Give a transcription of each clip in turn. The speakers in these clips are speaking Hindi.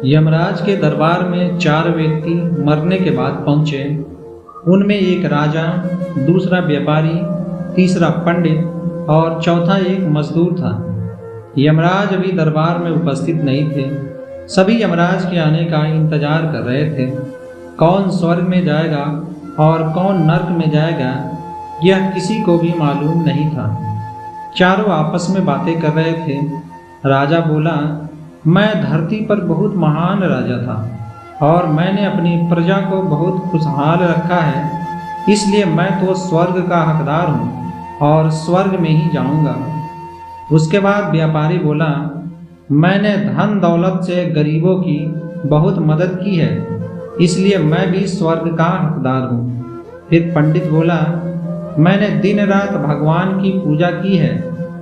यमराज के दरबार में 4 व्यक्ति मरने के बाद पहुंचे। उनमें एक राजा, दूसरा व्यापारी, तीसरा पंडित और चौथा एक मजदूर था। यमराज अभी दरबार में उपस्थित नहीं थे। सभी यमराज के आने का इंतजार कर रहे थे। कौन स्वर्ग में जाएगा और कौन नर्क में जाएगा, यह किसी को भी मालूम नहीं था। चारों आपस में बातें कर रहे थे। राजा बोला, मैं धरती पर बहुत महान राजा था और मैंने अपनी प्रजा को बहुत खुशहाल रखा है, इसलिए मैं तो स्वर्ग का हकदार हूँ और स्वर्ग में ही जाऊँगा। उसके बाद व्यापारी बोला, मैंने धन दौलत से गरीबों की बहुत मदद की है, इसलिए मैं भी स्वर्ग का हकदार हूँ। फिर पंडित बोला, मैंने दिन रात भगवान की पूजा की है,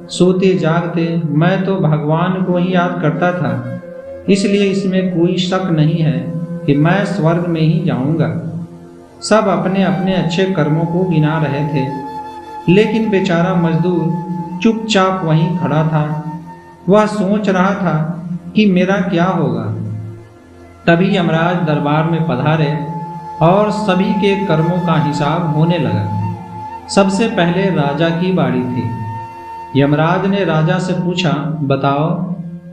सोते जागते मैं तो भगवान को ही याद करता था, इसलिए इसमें कोई शक नहीं है कि मैं स्वर्ग में ही जाऊंगा। सब अपने अपने अच्छे कर्मों को गिना रहे थे, लेकिन बेचारा मजदूर चुपचाप वहीं खड़ा था। वह सोच रहा था कि मेरा क्या होगा। तभी यमराज दरबार में पधारे और सभी के कर्मों का हिसाब होने लगा। सबसे पहले राजा की बारी थी। यमराज ने राजा से पूछा, बताओ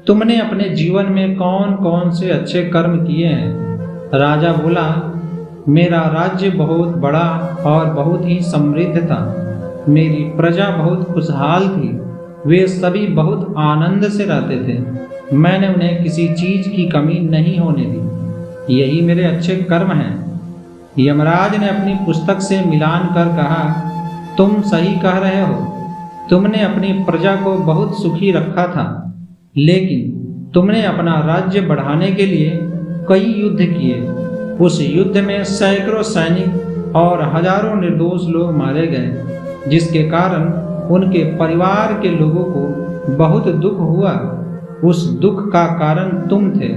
तुमने अपने जीवन में कौन कौन से अच्छे कर्म किए हैं। राजा बोला, मेरा राज्य बहुत बड़ा और बहुत ही समृद्ध था। मेरी प्रजा बहुत खुशहाल थी, वे सभी बहुत आनंद से रहते थे। मैंने उन्हें किसी चीज की कमी नहीं होने दी। यही मेरे अच्छे कर्म हैं। यमराज ने अपनी पुस्तक से मिलान कर कहा, तुम सही कह रहे हो। तुमने अपनी प्रजा को बहुत सुखी रखा था, लेकिन तुमने अपना राज्य बढ़ाने के लिए कई युद्ध किए। उस युद्ध में सैकड़ों सैनिक और हजारों निर्दोष लोग मारे गए, जिसके कारण उनके परिवार के लोगों को बहुत दुख हुआ। उस दुख का कारण तुम थे,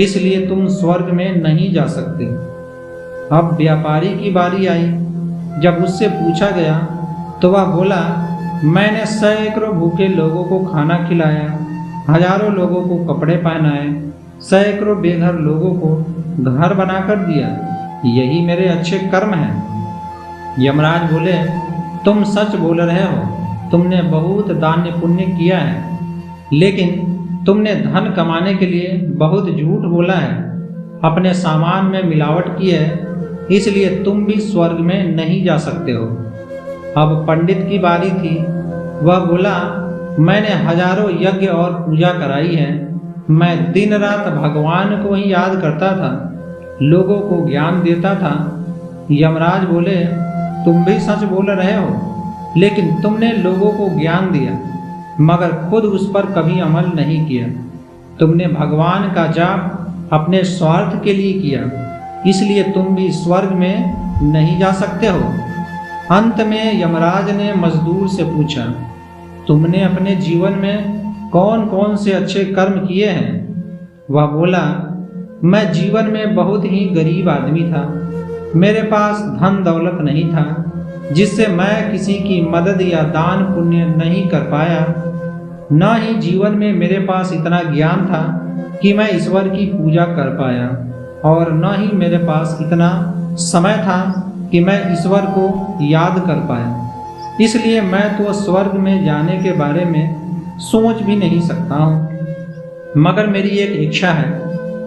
इसलिए तुम स्वर्ग में नहीं जा सकते। अब व्यापारी की बारी आई। जब उससे पूछा गया तो वह बोला, मैंने सैकड़ों भूखे लोगों को खाना खिलाया, हजारों लोगों को कपड़े पहनाए, सैकड़ों बेघर लोगों को घर बनाकर दिया। यही मेरे अच्छे कर्म हैं। यमराज बोले, तुम सच बोल रहे हो। तुमने बहुत दान पुण्य किया है, लेकिन तुमने धन कमाने के लिए बहुत झूठ बोला है। अपने सामान में मिलावट की है, इसलिए तुम भी स्वर्ग में नहीं जा सकते हो। अब पंडित की बारी थी। वह बोला, मैंने हजारों यज्ञ और पूजा कराई है। मैं दिन रात भगवान को ही याद करता था, लोगों को ज्ञान देता था। यमराज बोले, तुम भी सच बोल रहे हो, लेकिन तुमने लोगों को ज्ञान दिया, मगर खुद उस पर कभी अमल नहीं किया। तुमने भगवान का जाप अपने स्वार्थ के लिए किया, इसलिए तुम भी स्वर्ग में नहीं जा सकते हो। अंत में यमराज ने मजदूर से पूछा, तुमने अपने जीवन में कौन कौन से अच्छे कर्म किए हैं। वह बोला, मैं जीवन में बहुत ही गरीब आदमी था। मेरे पास धन दौलत नहीं था, जिससे मैं किसी की मदद या दान पुण्य नहीं कर पाया। न ही जीवन में मेरे पास इतना ज्ञान था कि मैं ईश्वर की पूजा कर पाया, और न ही मेरे पास इतना समय था कि मैं ईश्वर को याद कर पाया। इसलिए मैं तो स्वर्ग में जाने के बारे में सोच भी नहीं सकता हूँ। मगर मेरी एक इच्छा है,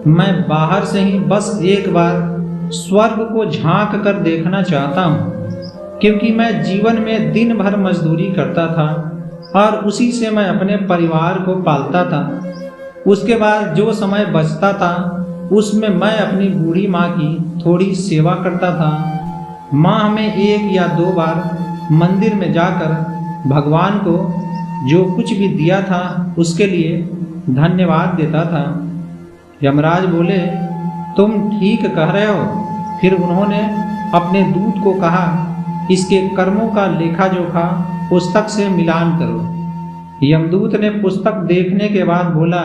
मैं बाहर से ही बस एक बार स्वर्ग को झांक कर देखना चाहता हूँ, क्योंकि मैं जीवन में दिन भर मजदूरी करता था और उसी से मैं अपने परिवार को पालता था। उसके बाद जो समय बचता था, उसमें मैं अपनी बूढ़ी माँ की थोड़ी सेवा करता था। माह में 1 या 2 बार मंदिर में जाकर भगवान को जो कुछ भी दिया था उसके लिए धन्यवाद देता था। यमराज बोले, तुम ठीक कह रहे हो। फिर उन्होंने अपने दूत को कहा, इसके कर्मों का लेखा जोखा पुस्तक से मिलान करो। यमदूत ने पुस्तक देखने के बाद बोला,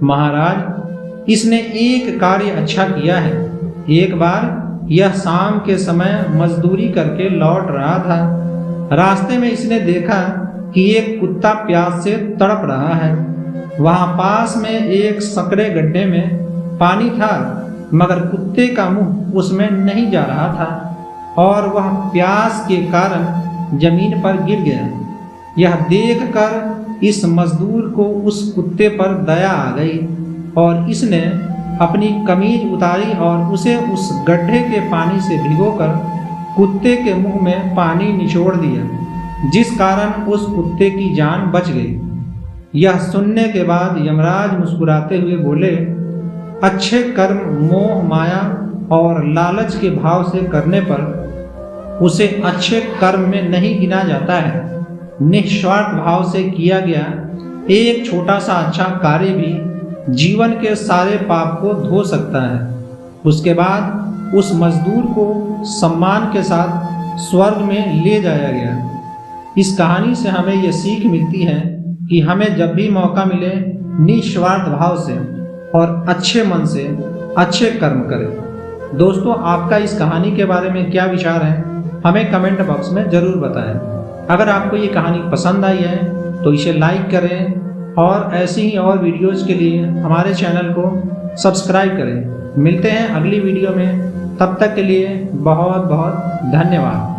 महाराज, इसने एक कार्य अच्छा किया है। एक बार यह शाम के समय मजदूरी करके लौट रहा था। रास्ते में इसने देखा कि एक कुत्ता प्यास से तड़प रहा है। वहां पास में एक संकरे गड्ढे में पानी था, मगर कुत्ते का मुंह उसमें नहीं जा रहा था और वह प्यास के कारण जमीन पर गिर गया। यह देखकर इस मजदूर को उस कुत्ते पर दया आ गई और इसने अपनी कमीज उतारी और उसे उस गड्ढे के पानी से भिगोकर कुत्ते के मुंह में पानी निचोड़ दिया, जिस कारण उस कुत्ते की जान बच गई। यह सुनने के बाद यमराज मुस्कुराते हुए बोले, अच्छे कर्म मोह माया और लालच के भाव से करने पर उसे अच्छे कर्म में नहीं गिना जाता है। निस्वार्थ भाव से किया गया एक छोटा सा अच्छा कार्य भी जीवन के सारे पाप को धो सकता है। उसके बाद उस मजदूर को सम्मान के साथ स्वर्ग में ले जाया गया। इस कहानी से हमें यह सीख मिलती है कि हमें जब भी मौका मिले निस्वार्थ भाव से और अच्छे मन से अच्छे कर्म करें। दोस्तों, आपका इस कहानी के बारे में क्या विचार है, हमें कमेंट बॉक्स में ज़रूर बताएं। अगर आपको ये कहानी पसंद आई है तो इसे लाइक करें और ऐसी ही और वीडियोज़ के लिए हमारे चैनल को सब्सक्राइब करें। मिलते हैं अगली वीडियो में, तब तक के लिए बहुत बहुत धन्यवाद।